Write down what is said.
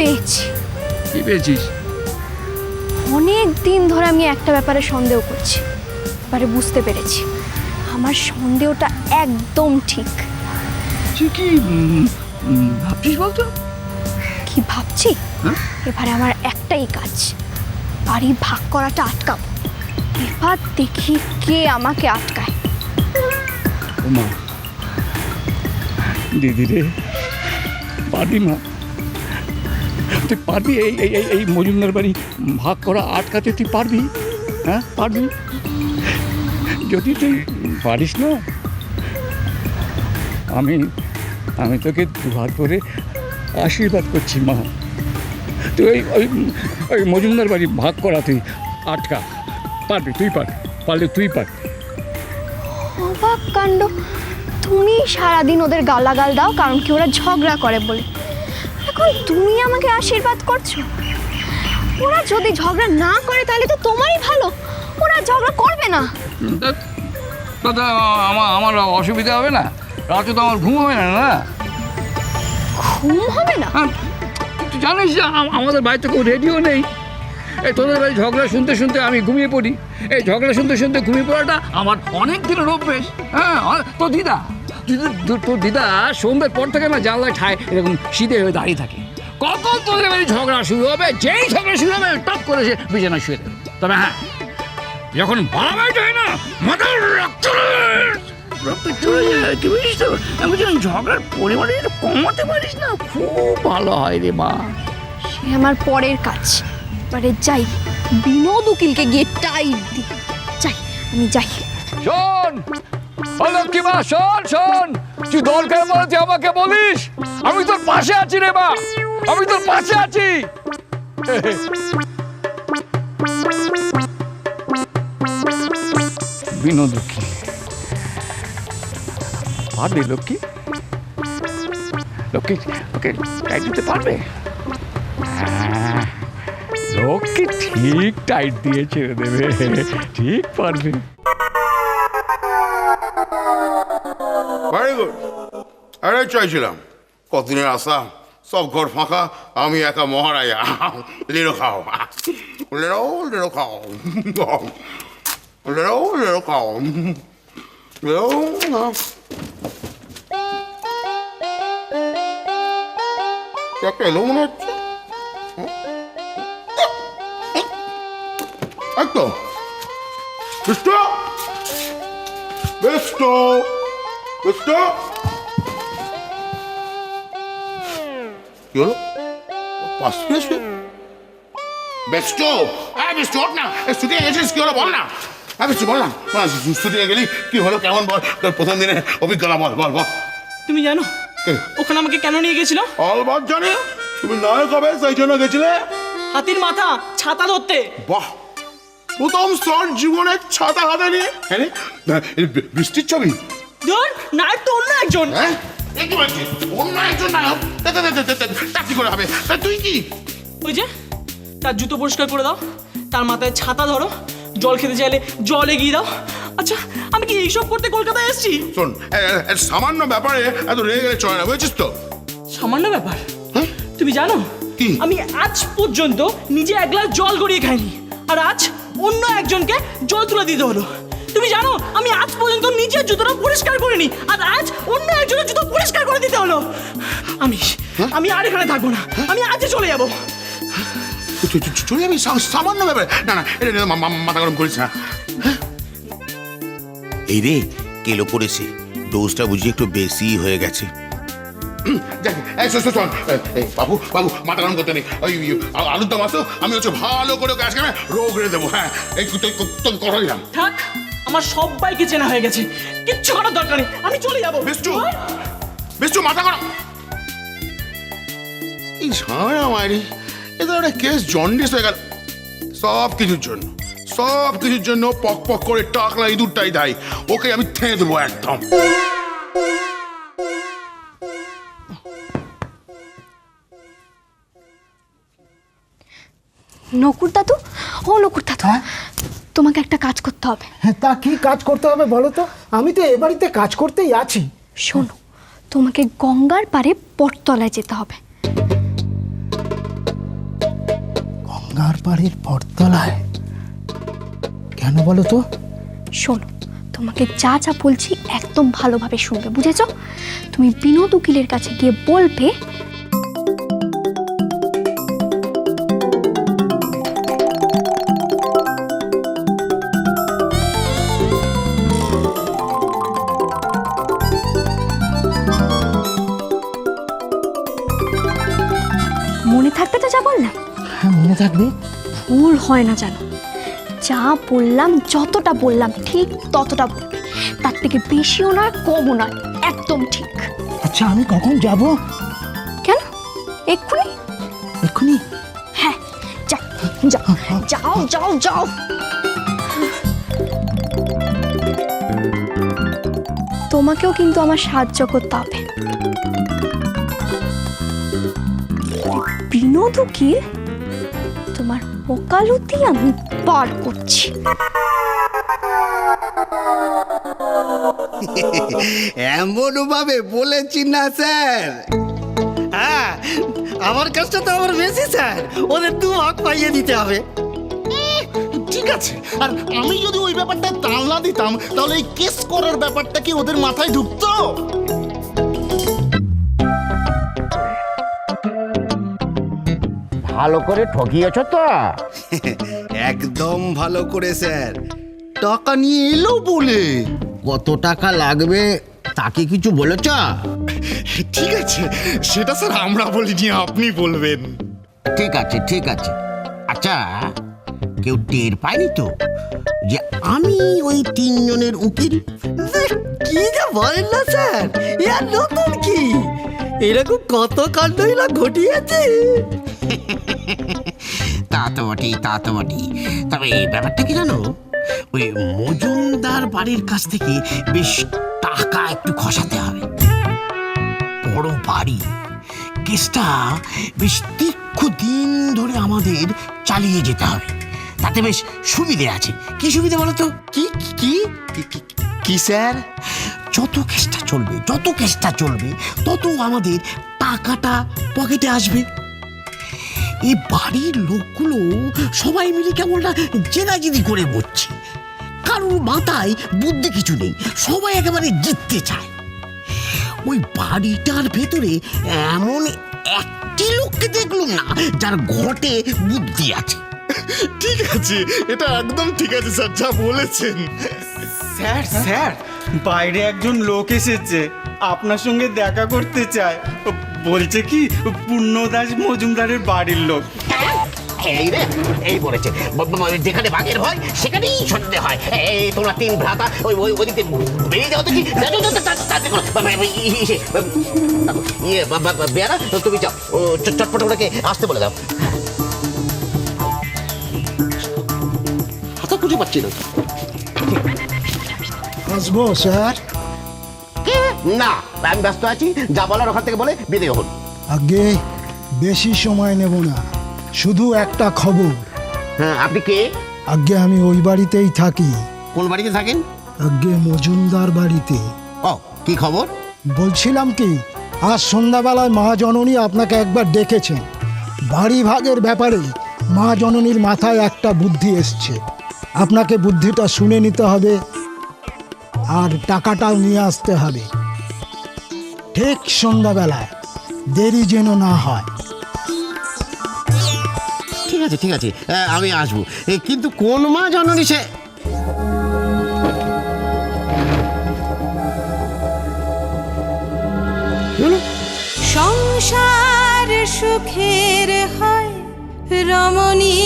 পেয়েছি। কি পেয়েছিস? অনেক দিন ধরে আমি একটা ব্যাপারে সন্দেহ করছি, এবারে বুঝতে পেরেছি আমার সন্দেহটা একদম ঠিক। তুই কি ভাবছিস বলতো? কি ভাবছি? এবারে আমার একটাই কাজ, বাড়ি ভাগ করাটা আটকাবো। এবার দেখি কে আমাকে আটকায়। ওমা, দিদি রে, পারবি মা? তুই পারবি এই এই এই মজুমদার বাড়ি ভাগ করা আটকাতে? তুই পারবি? হ্যাঁ পারবি? যদি তুই পারিস না, আমি আমি তোকে দুহাত করে আশীর্বাদ করছি মা। তুই ওই ওই মজুমদার বাড়ি ভাগ করা তুই আটকা। পারবি, তুই পারলে তুই পারবি। অবাক কাণ্ড, তুমি সারাদিন ওদের গালাগাল দাও কারণ কি ওরা ঝগড়া করে বলে, এখন তুমি আমাকে আশীর্বাদ করছো। ওরা যদি ঝগড়া না করে তাহলে তো তোমারই ভালো, ওরা ঝগড়া করবে না। দাদা, আমার অসুবিধা হবে না? রাতে তো আমার ঘুম হবে না। না ঘুম হবে না? তুই জানিস যে আমাদের বাড়িতে কেউ রেডিও নেই। এই তোদের বাড়ি ঝগড়া শুনতে শুনতে আমি ঘুমিয়ে পড়ি। এই ঝগড়া শুনতে শুনতে ঘুমিয়ে পড়াটা আমার অনেক দিনের অভ্যেস। হ্যাঁ, তোর দিদা সন্ধ্যের পর থেকে না জানলায় ঠায় এরকম শীতে হয়ে দাঁড়িয়ে থাকে। কখন তোদের বাড়ি ঝগড়া শুরু হবে, যেই ঝগড়া শুরু হবে টপ করে সে বিছানায় শুয়ে দেবে। তবে হ্যাঁ, যখন বাড়াবাড়ি হয় না, মাথার রক্ত চলে যায়। কি বুঝিস তো, আমি যখন ঝগড়ার পরিমাণে কমাতে পারিস না, খুব ভালো হয় রে মা। সে আমার পরের কাজ। এবারে যাই, বিনোদ উকিলকে গিয়ে টাইট দিই। যাই, আমি যাই। শোন লক্ষ্মী মা, শোন, তুই দরকার পড়ে তুই আমাকে বলিস, আমি তোর পাশে আছি রে মা, আমি তোর পাশে আছি। বিনোদ উকিল পারবে? লক্ষ্মী ওকে টাইট দিতে পারবে? লক্ষ্মী ঠিক টাইট দিয়ে ছেড়ে দেবে, ঠিক পারবে। Very good. এটাই চাইছিলাম, কতদিনের আশা, সব ঘর ফাঁকা, আমি একা মহারাজা। লিরো খাও, লিরো খাও, লিরো খাও। একটা এলো মনে হচ্ছে। একদম বিষ্টু, বিষ্টু, বিষ্টু, কি হলো? পাশ ফিরেছে বিষ্টু। হ্যাঁ বিষ্টু, ওঠ না, ছুটি গেছিস, কি হলো বল না। হ্যাঁ বিষ্টু বল না, ছুটি গেলি কি হলো, কেমন বল, তোর প্রথম দিনের অভিজ্ঞতা বল বল বল। তুমি জানো ওখানে আমাকে কেন নিয়ে গেছিল? অলবাদ জানি, তুমি নায়ক হবে সেই জন্য গেছিলে। হাতির মাথা ছাতা ধরতে। বাহ, প্রথম শর্ট জীবনে ছাতা হাতে নিয়ে। হ্যাঁ বৃষ্টির ছবি। ধর, নায়ক তো অন্য একজন। হ্যাঁ কি বলছিস, অন্য একজন নায়ক? তা কি করে হবে? তুই কি? ওই যে তার জুতো পরিষ্কার করে দাও, তার মাথায় ছাতা ধরো, জল খেতে চাইলে জল এগিয়ে দাও। আচ্ছা, আমি কি এইসব করতে কলকাতায় এসেছি? শোন, সামান্য ব্যাপারে এত রেগে গেলে চলে না, বুঝছিস তো? সামান্য ব্যাপার? তুমি জানো কি? আমি আজ পর্যন্ত নিজে এক গ্লাস জল গড়িয়ে খাইনি, আর আজ অন্য একজনকে জল তুলে দিতে হলো। তুমি জানো আমি আজ পর্যন্ত নিজের জুতোটা পরিষ্কার করিনি, আর আজ অন্য একজনের জুতো পরিষ্কার করে দিতে হলো। আমি আর এখানে থাকবো না, আমি আজই চলে যাবো। চলে যাবি? সামান্য ব্যাপারে? না না, এটা মাথা গরম করিস না। এই রে, কেলো করেছে, ডোজটা বুঝি একটু বেশি হয়ে গেছে। বাবু বাবু, মাথা গরম করতে নেই। ওই আলুর দম আসো, আমি হচ্ছে ভালো করে গ্যাস কেন রোগ রে দেবো। হ্যাঁ, এই তোকে কথা দিলাম। থাক, আমার সবাইকে চেনা হয়ে গেছে, কিচ্ছু করার দরকার নেই, আমি চলে যাবো। বিষ্টু, বিষ্টু মাথা গরম। এই ঝামেলা মারি, এ তো একটা কেস জন্ডিস হয়ে গেল। সব কিছুর জন্য পক পক করে টাকলা ইঁদুরটাই দায়ী। ওকে আমি থেঁয়ে দেবো একদম। নকুর দাদু, ও নকুর দাদু, তোমাকে একটা কাজ করতে হবে। হ্যাঁ, তা কি কাজ করতে হবে বলো তো? আমি তো এ বাড়িতে কাজ করতেই আছি। শোনো, তোমাকে গঙ্গার পাড়ে বটতলায় যেতে হবে। বাড়ির বটতলায়? কেন বলো তো? শোনো, তোমাকে যা যা বলছি একদম ভালোভাবে শুনবে, বুঝেছো? তুমি বিনোদ উকিলের কাছে গিয়ে বলবে মনে থাকবে তো যা বললাম? হ্যাঁ, মনে থাকবে। ভুল হয় না জানো, যা বললাম যতটা বললাম ঠিক ততটা বলবে, তার থেকে বেশিও নয় কমও নয়, একদম ঠিক। আচ্ছা, আমি কখন যাব? কেন এক্ষুনি? এক্ষুনি? হ্যাঁ, যাও যাও যাও যাও যাও। তোমাকেও কিন্তু আমার সাহায্য করতে হবে। বিনোদ উকিল, তোমার ওকালতি আমি পার করছি। এমন ভাবে বলেছি না স্যার। হ্যাঁ, আমার কাজটা তো আমার বেশি স্যার, ওদের 2 ভাগ পাইয়ে দিতে হবে। ঠিক আছে, আর আমি যদি ওই ব্যাপারটা তাল না দিতাম তাহলে এই কেস করার ব্যাপারটা কি ওদের মাথায় ঢুকতো? ভালো করে ঠকিয়েছ তো? একদম ভালো করে স্যার, টাকা নিয়ে এলো বলে। কত টাকা লাগবে তাকে কিছু বলেছ? ঠিক আছে, সেটা স্যার আমরা বলিনি, আপনি বলবেন। ঠিক আছে ঠিক আছে। আচ্ছা, কেউ টের পায়নি তো যে আমি ওই 3 জনের উকিল? কি যে বলেন না স্যার, ইয়ার নতুন কি? এরকম কত কাণ্ডই না ঘটিয়েছে। তা তো বটেই, তা তো বটেই। তবে এই ব্যাপারটা কি জানো, ওই মজুমদার বাড়ির কাছ থেকে বেশ টাকা একটু খসাতে হবে। বড় বাড়ি, কেসটা বেশ দীর্ঘদিন ধরে আমাদের চালিয়ে যেতে হবে, তাতে বেশ সুবিধে আছে। কি সুবিধে বলো তো? কি কি কি স্যার? যত কেসটা চলবে তত আমাদের টাকাটা পকেটে আসবে। এই বাড়ির লোকগুলো সবাই মিলে কেমন না জেদাজেদি করে বসছে, কারোর মাথায় বুদ্ধি কিছু নেই, সবাই একেবারে জিততে চায়। ওই বাড়িটার ভেতরে এমন একটি লোককে দেখলুম না যার ঘটে বুদ্ধি আছে। ঠিক আছে, এটা একদম ঠিক আছে স্যার, যা বলেছেন। স্যার স্যার, বাইরে একজন লোক এসেছে, আপনার সঙ্গে দেখা করতে চায়। বলছে কি পূর্ণদাস মজুমদারের বাড়ির লোক। এই রে, এই বলেছে যেখানে বাঘের ভয় সেখানেই সন্দেহ হয়। এই তোমরা 3 ভ্রাতা ওই ওই ওদিকে বেরিয়ে যাও তো। কি বেয়ারা, তুমি যাও, চটপট ওটাকে আসতে বলে দাও। হাতা খুঁজে পাচ্ছি না। আসবো স্যার? না, আমি ব্যস্ত আছি, যা বলার ওখান থেকে বলে বিদায় হন। আগে বেশি সময় নেব না, শুধু একটা খবর। হ্যাঁ, আপনি কে? আগে আমি ওই বাড়িতেই থাকি। কোন বাড়িতে থাকেন? আগে মজুমদার বাড়িতে। ও, কি খবর? বলছিলাম কি, আজ সন্ধ্যাবেলায় মা জননী আপনাকে একবার ডেকেছেন। বাড়ি ভাগের ব্যাপারে মা জননীর মাথায় একটা বুদ্ধি এসছে। আপনাকে বুদ্ধিটা শুনে নিতে হবে আর টাকাটাও নিয়ে আসতে হবে ঠিক সন্ধ্যাবেলায়, দেরি যেন না হয়। ঠিক আছে ঠিক আছে, আমি আসবো, কিন্তু কোন মা জননী সে? সংসার সুখের হয় রমণী